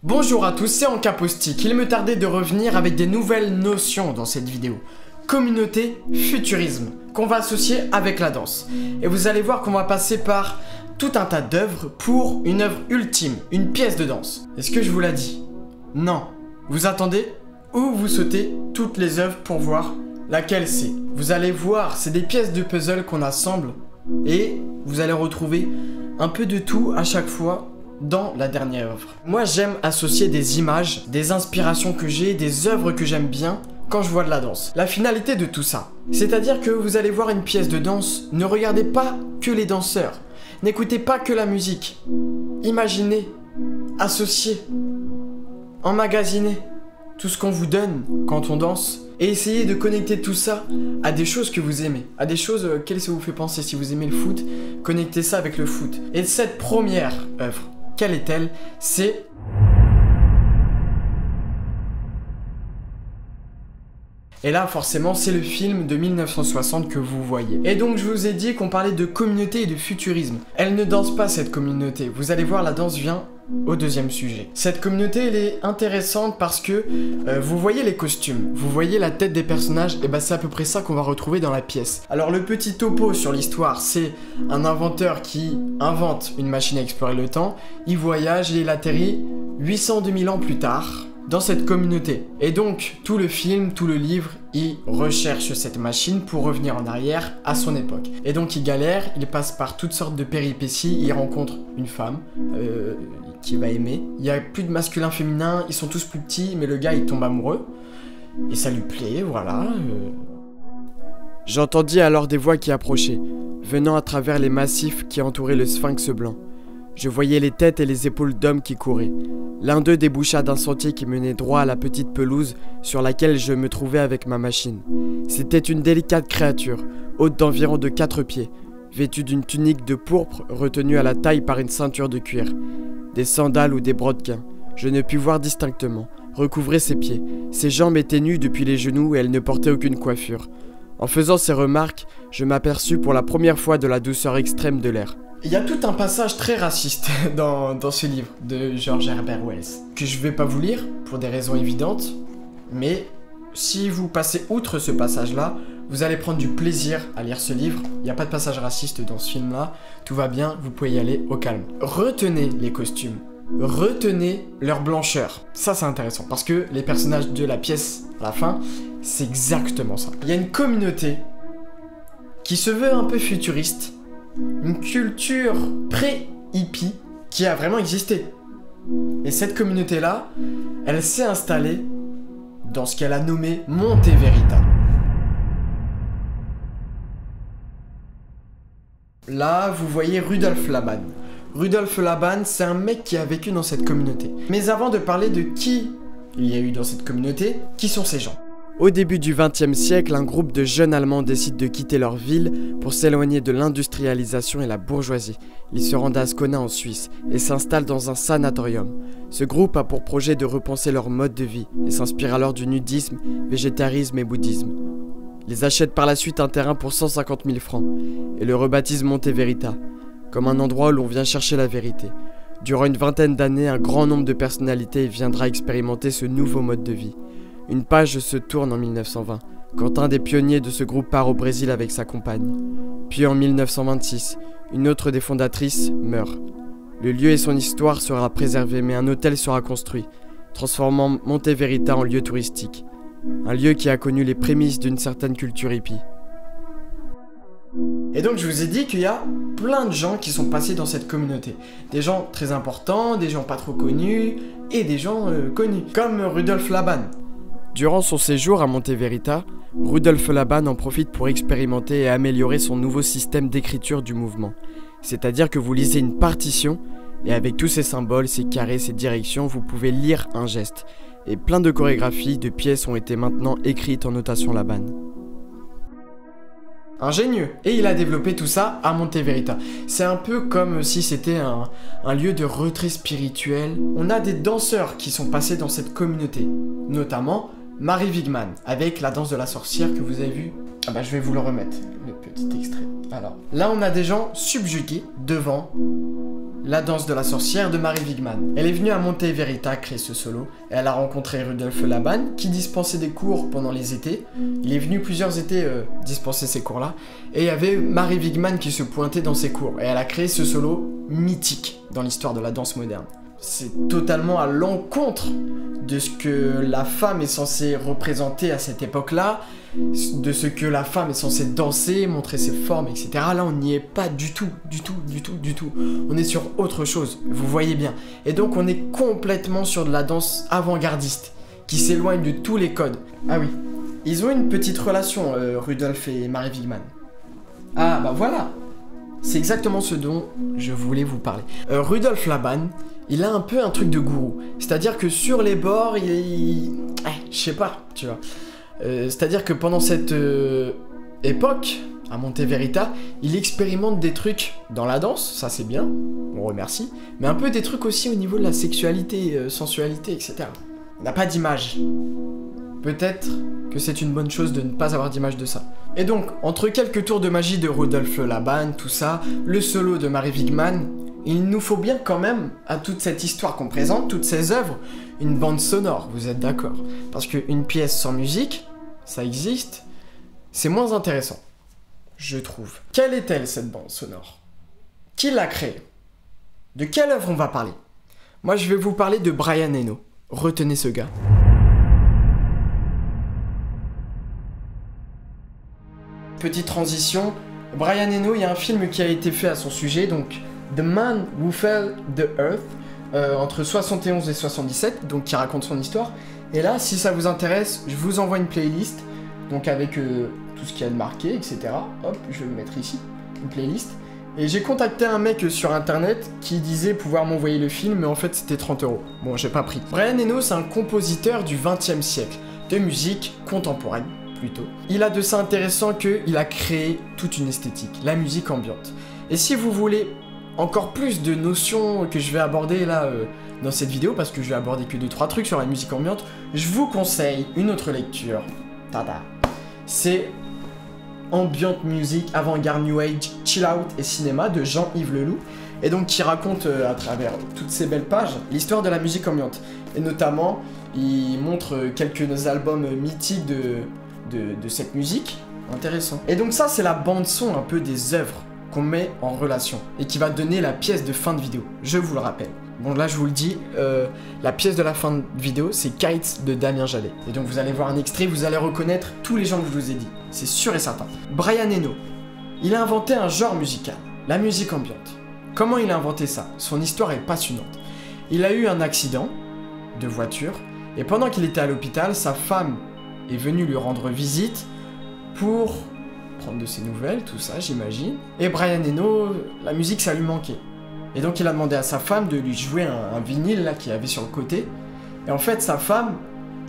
Bonjour à tous, c'est Ancapostic. Il me tardait de revenir avec des nouvelles notions dans cette vidéo. Communauté, futurisme, qu'on va associer avec la danse. Et vous allez voir qu'on va passer par tout un tas d'œuvres pour une œuvre ultime, une pièce de danse. Est-ce que je vous l'ai dit? Non. Vous attendez ou vous sautez toutes les œuvres pour voir laquelle c'est. Vous allez voir, c'est des pièces de puzzle qu'on assemble et vous allez retrouver un peu de tout à chaque fois dans la dernière œuvre. Moi j'aime associer des images, des inspirations que j'ai, des œuvres que j'aime bien quand je vois de la danse. La finalité de tout ça, c'est-à-dire que vous allez voir une pièce de danse, ne regardez pas que les danseurs, n'écoutez pas que la musique. Imaginez, associez, emmagasinez tout ce qu'on vous donne quand on danse et essayez de connecter tout ça à des choses que vous aimez, à des choses auxquelles ça vous fait penser. Si vous aimez le foot, connectez ça avec le foot. Et cette première œuvre, quelle est-elle? C'est et là, forcément, c'est le film de 1960 que vous voyez. Et donc, je vous ai dit qu'on parlait de communauté et de futurisme. Elle ne danse pas, cette communauté. Vous allez voir, la danse vient au deuxième sujet. Cette communauté, elle est intéressante parce que vous voyez les costumes, vous voyez la tête des personnages, et bah c'est à peu près ça qu'on va retrouver dans la pièce. Alors, le petit topo sur l'histoire, c'est un inventeur qui invente une machine à explorer le temps, il voyage et il atterrit 802 000 ans plus tard dans cette communauté. Et donc, tout le film, tout le livre, il recherche cette machine pour revenir en arrière à son époque. Et donc, il galère, il passe par toutes sortes de péripéties, il rencontre une femme qu'il va aimer. Il n'y a plus de masculin, féminin, ils sont tous plus petits, mais le gars, il tombe amoureux. Et ça lui plaît, voilà. J'entendis alors des voix qui approchaient, venant à travers les massifs qui entouraient le sphinx blanc. Je voyais les têtes et les épaules d'hommes qui couraient. L'un d'eux déboucha d'un sentier qui menait droit à la petite pelouse sur laquelle je me trouvais avec ma machine. C'était une délicate créature, haute d'environ de 4 pieds, vêtue d'une tunique de pourpre retenue à la taille par une ceinture de cuir. Des sandales ou des brodequins, je ne pus voir distinctement, recouvraient ses pieds. Ses jambes étaient nues depuis les genoux et elle ne portait aucune coiffure. En faisant ces remarques, je m'aperçus pour la première fois de la douceur extrême de l'air. Il y a tout un passage très raciste dans ce livre de George Herbert Wells, que je vais pas vous lire pour des raisons évidentes, mais si vous passez outre ce passage-là, vous allez prendre du plaisir à lire ce livre. Il n'y a pas de passage raciste dans ce film-là, tout va bien, vous pouvez y aller au calme. Retenez les costumes, retenez leur blancheur. Ça c'est intéressant, parce que les personnages de la pièce à la fin, c'est exactement ça. Il y a une communauté qui se veut un peu futuriste, une culture pré-hippie qui a vraiment existé. Et cette communauté-là, elle s'est installée dans ce qu'elle a nommé Monte Verita. Là, vous voyez Rudolf Laban. Rudolf Laban, c'est un mec qui a vécu dans cette communauté. Mais avant de parler de qui il y a eu dans cette communauté, qui sont ces gens? Au début du XXe siècle, un groupe de jeunes Allemands décide de quitter leur ville pour s'éloigner de l'industrialisation et la bourgeoisie. Ils se rendent à Ascona en Suisse et s'installent dans un sanatorium. Ce groupe a pour projet de repenser leur mode de vie et s'inspire alors du nudisme, végétarisme et bouddhisme. Ils achètent par la suite un terrain pour 150 000 francs et le rebaptisent Monte Verita, comme un endroit où l'on vient chercher la vérité. Durant une vingtaine d'années, un grand nombre de personnalités viendra expérimenter ce nouveau mode de vie. Une page se tourne en 1920, quand un des pionniers de ce groupe part au Brésil avec sa compagne. Puis en 1926, une autre des fondatrices meurt. Le lieu et son histoire sera préservé, mais un hôtel sera construit, transformant Monte Verita en lieu touristique. Un lieu qui a connu les prémices d'une certaine culture hippie. Et donc je vous ai dit qu'il y a plein de gens qui sont passés dans cette communauté. Des gens très importants, des gens pas trop connus, et des gens connus, comme Rudolf Laban. Durant son séjour à Monte Verita, Rudolf Laban en profite pour expérimenter et améliorer son nouveau système d'écriture du mouvement. C'est-à-dire que vous lisez une partition, et avec tous ces symboles, ces carrés, ces directions, vous pouvez lire un geste. Et plein de chorégraphies, de pièces ont été maintenant écrites en notation Laban. Ingénieux. Et il a développé tout ça à Monte Verita. C'est un peu comme si c'était un lieu de retrait spirituel. On a des danseurs qui sont passés dans cette communauté, notamment Marie Wigman, avec la danse de la sorcière que vous avez vu. Ah bah je vais vous le remettre, le petit extrait. Alors, là on a des gens subjugués devant La danse de la sorcière de Mary Wigman. Elle est venue à Monte Verita créer ce solo, et elle a rencontré Rudolf Laban qui dispensait des cours pendant les étés. Il est venu plusieurs étés dispenser ces cours-là, et il y avait Mary Wigman qui se pointait dans ses cours, et elle a créé ce solo mythique dans l'histoire de la danse moderne. C'est totalement à l'encontre de ce que la femme est censée représenter à cette époque-là, de ce que la femme est censée danser, montrer ses formes, etc. Là, on n'y est pas du tout. On est sur autre chose, vous voyez bien. Et donc, on est complètement sur de la danse avant-gardiste, qui s'éloigne de tous les codes. Ah oui, ils ont une petite relation, Rudolf et Mary Wigman. Ah, bah voilà. C'est exactement ce dont je voulais vous parler. Rudolf Laban, il a un peu un truc de gourou. C'est-à-dire que sur les bords, je sais pas, tu vois. C'est-à-dire que pendant cette époque, à Monte Verita, il expérimente des trucs dans la danse, ça c'est bien, on remercie, mais un peu des trucs aussi au niveau de la sexualité, sensualité, etc. On n'a pas d'image. Peut-être que c'est une bonne chose de ne pas avoir d'image de ça. Et donc, entre quelques tours de magie de Rudolf Laban, tout ça, le solo de Mary Wigman, il nous faut bien quand même, à toute cette histoire qu'on présente, toutes ces œuvres, une bande sonore, vous êtes d'accord? Parce qu'une pièce sans musique, ça existe, c'est moins intéressant, je trouve. Quelle est-elle, cette bande sonore? Qui l'a créée? De quelle œuvre on va parler? Moi, je vais vous parler de Brian Eno. Retenez ce gars. Petite transition, Brian Eno, il y a un film qui a été fait à son sujet, donc The Man Who Fell the Earth, entre 71 et 77, donc qui raconte son histoire. Et là, si ça vous intéresse, je vous envoie une playlist, donc avec tout ce qu'il y a de marqué, etc. Hop, je vais le mettre ici, une playlist. Et j'ai contacté un mec sur internet qui disait pouvoir m'envoyer le film, mais en fait c'était 30 €. Bon, j'ai pas pris. Brian Eno, c'est un compositeur du XXe siècle, de musique contemporaine. Plutôt. Il a de ça intéressant qu'il a créé toute une esthétique, la musique ambiante. Et si vous voulez encore plus de notions que je vais aborder là dans cette vidéo, parce que je vais aborder que 2-3 trucs sur la musique ambiante, je vous conseille une autre lecture. Tada. C'est Ambient Music, Avant-Garde New Age, Chill Out et Cinéma de Jean-Yves Leloup, et donc qui raconte à travers toutes ces belles pages l'histoire de la musique ambiante. Et notamment, il montre quelques albums mythiques de cette musique, intéressant. Et donc ça, c'est la bande-son un peu des œuvres qu'on met en relation, et qui va donner la pièce de fin de vidéo, je vous le rappelle. Bon là, je vous le dis, la pièce de la fin de vidéo, c'est Kites de Damien Jallet. Et donc vous allez voir un extrait, vous allez reconnaître tous les gens que je vous ai dit, c'est sûr et certain. Brian Eno, il a inventé un genre musical, la musique ambiante. Comment il a inventé ça? Son histoire est passionnante. Il a eu un accident de voiture, et pendant qu'il était à l'hôpital, sa femme est venu lui rendre visite pour prendre de ses nouvelles, tout ça, j'imagine. Et Brian Eno, la musique, ça lui manquait. Et donc il a demandé à sa femme de lui jouer un vinyle là qu'il avait sur le côté. Et en fait, sa femme,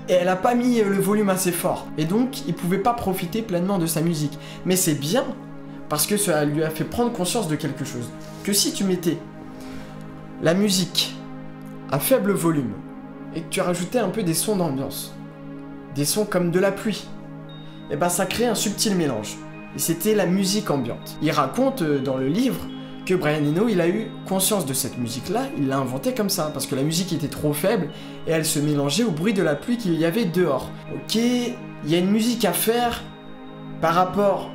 elle a pas mis le volume assez fort. Et donc, il pouvait pas profiter pleinement de sa musique. Mais c'est bien, parce que ça lui a fait prendre conscience de quelque chose. Que si tu mettais la musique à faible volume, et que tu rajoutais un peu des sons d'ambiance, des sons comme de la pluie, et ben ça crée un subtil mélange. Et c'était la musique ambiante. Il raconte dans le livre que Brian Eno, il a eu conscience de cette musique-là, il l'a inventée comme ça, parce que la musique était trop faible, et elle se mélangeait au bruit de la pluie qu'il y avait dehors. Ok, il y a une musique à faire par rapport,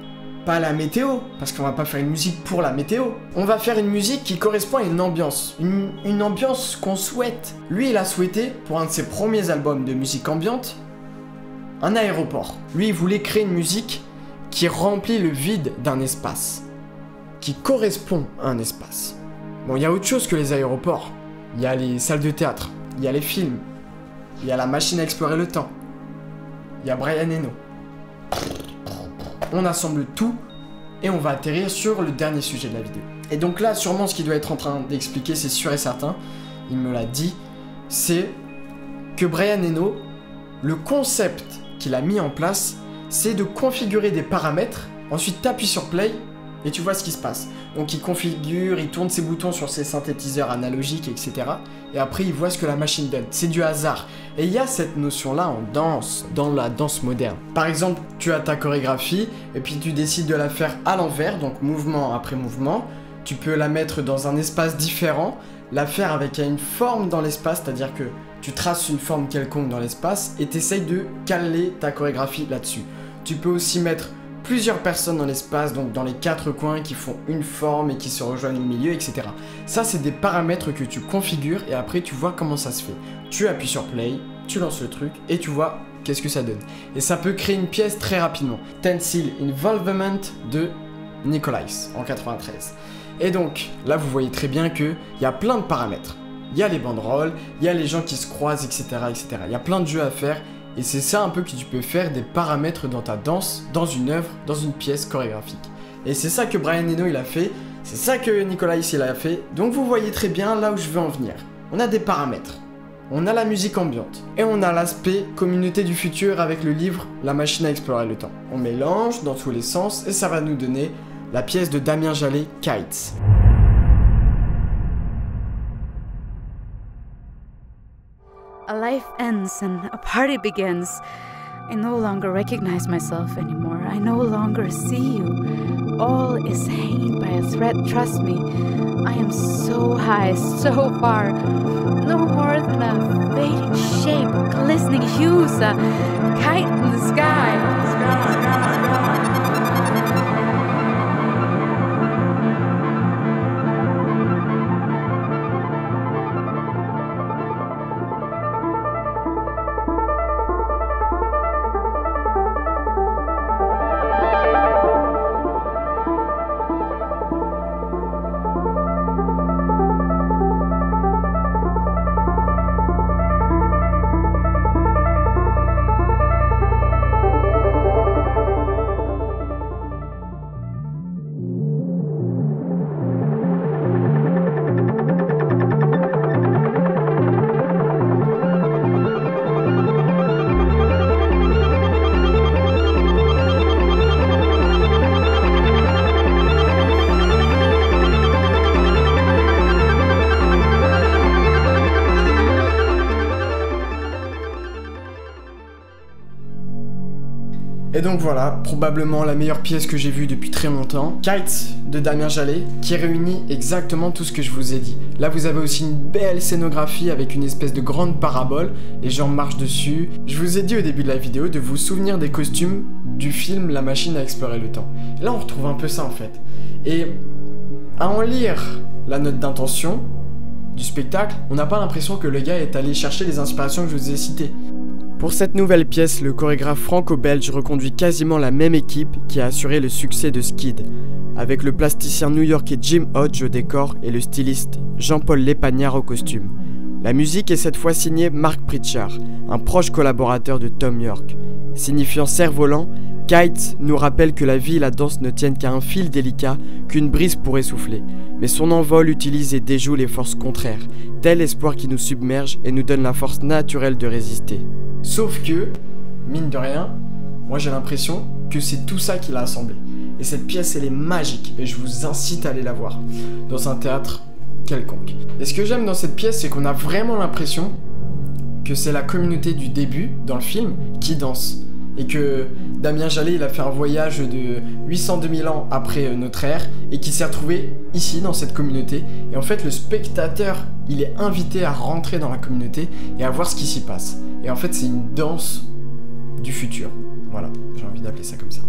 pas à la météo, parce qu'on va pas faire une musique pour la météo. On va faire une musique qui correspond à une ambiance, une ambiance qu'on souhaite. Lui, il a souhaité, pour un de ses premiers albums de musique ambiante, un aéroport. Lui, il voulait créer une musique qui remplit le vide d'un espace, qui correspond à un espace. Bon, il y a autre chose que les aéroports. Il y a les salles de théâtre, il y a les films, il y a la machine à explorer le temps, il y a Brian Eno. On assemble tout et on va atterrir sur le dernier sujet de la vidéo. Et donc là, sûrement ce qu'il doit être en train d'expliquer, c'est sûr et certain, il me l'a dit, c'est que Brian Eno, le concept qu'il a mis en place, c'est de configurer des paramètres, ensuite t'appuies sur play et tu vois ce qui se passe. Donc il configure, il tourne ses boutons sur ses synthétiseurs analogiques, etc. Et après il voit ce que la machine donne. C'est du hasard. Et il y a cette notion-là en danse, dans la danse moderne. Par exemple, tu as ta chorégraphie et puis tu décides de la faire à l'envers, donc mouvement après mouvement. tu peux la mettre dans un espace différent, la faire avec une forme dans l'espace, c'est-à-dire que tu traces une forme quelconque dans l'espace et t'essayes de caler ta chorégraphie là-dessus. Tu peux aussi mettre plusieurs personnes dans l'espace, donc dans les 4 coins qui font une forme et qui se rejoignent au milieu, etc. Ça, c'est des paramètres que tu configures et après tu vois comment ça se fait. Tu appuies sur play, tu lances le truc et tu vois qu'est-ce que ça donne. Et ça peut créer une pièce très rapidement. Tensile Involvement de Nikolais en 93. Et donc, là vous voyez très bien qu'il y a plein de paramètres. Il y a les banderoles, il y a les gens qui se croisent, etc., etc. Il y a plein de jeux à faire. Et c'est ça un peu que tu peux faire des paramètres dans ta danse, dans une œuvre, dans une pièce chorégraphique. Et c'est ça que Brian Eno il a fait, c'est ça que Nikolais il a fait. Donc vous voyez très bien là où je veux en venir. On a des paramètres, on a la musique ambiante, et on a l'aspect communauté du futur avec le livre La machine à explorer le temps. On mélange dans tous les sens et ça va nous donner la pièce de Damien Jallet, Kites. A life ends and a party begins. I no longer recognize myself anymore. I no longer see you. All is hanging by a thread, trust me. I am so high, so far. No more than a fading shape, glistening hues, a kite in the sky. Et donc voilà, probablement la meilleure pièce que j'ai vue depuis très longtemps. Kites de Damien Jallet, qui réunit exactement tout ce que je vous ai dit. Là vous avez aussi une belle scénographie avec une espèce de grande parabole, les gens marchent dessus. Je vous ai dit au début de la vidéo de vous souvenir des costumes du film La machine à explorer le temps. Là on retrouve un peu ça en fait. Et à en lire la note d'intention du spectacle, on n'a pas l'impression que le gars est allé chercher les inspirations que je vous ai citées. Pour cette nouvelle pièce, le chorégraphe franco-belge reconduit quasiment la même équipe qui a assuré le succès de Skid, avec le plasticien new-yorkais Jim Hodge au décor et le styliste Jean-Paul Lépagnard au costume. La musique est cette fois signée Mark Pritchard, un proche collaborateur de Thom Yorke. Signifiant cerf-volant, Kites nous rappelle que la vie et la danse ne tiennent qu'à un fil délicat qu'une brise pourrait souffler, mais son envol utilise et déjoue les forces contraires, tel espoir qui nous submerge et nous donne la force naturelle de résister. Sauf que, mine de rien, moi j'ai l'impression que c'est tout ça qu'il a assemblé. Et cette pièce elle est magique et je vous incite à aller la voir dans un théâtre quelconque. Et ce que j'aime dans cette pièce, c'est qu'on a vraiment l'impression que c'est la communauté du début dans le film qui danse. Et que Damien Jallet il a fait un voyage de 802 000 ans après notre ère et qui s'est retrouvé ici dans cette communauté. Et en fait le spectateur il est invité à rentrer dans la communauté et à voir ce qui s'y passe. Et en fait c'est une danse du futur. Voilà, j'ai envie d'appeler ça comme ça.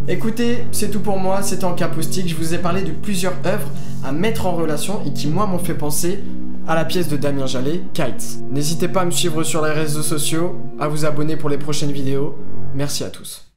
Écoutez, c'est tout pour moi, c'était en capoustique. Je vous ai parlé de plusieurs œuvres à mettre en relation et qui moi m'ont fait penser à la pièce de Damien Jallet, Kites. N'hésitez pas à me suivre sur les réseaux sociaux, à vous abonner pour les prochaines vidéos. Merci à tous.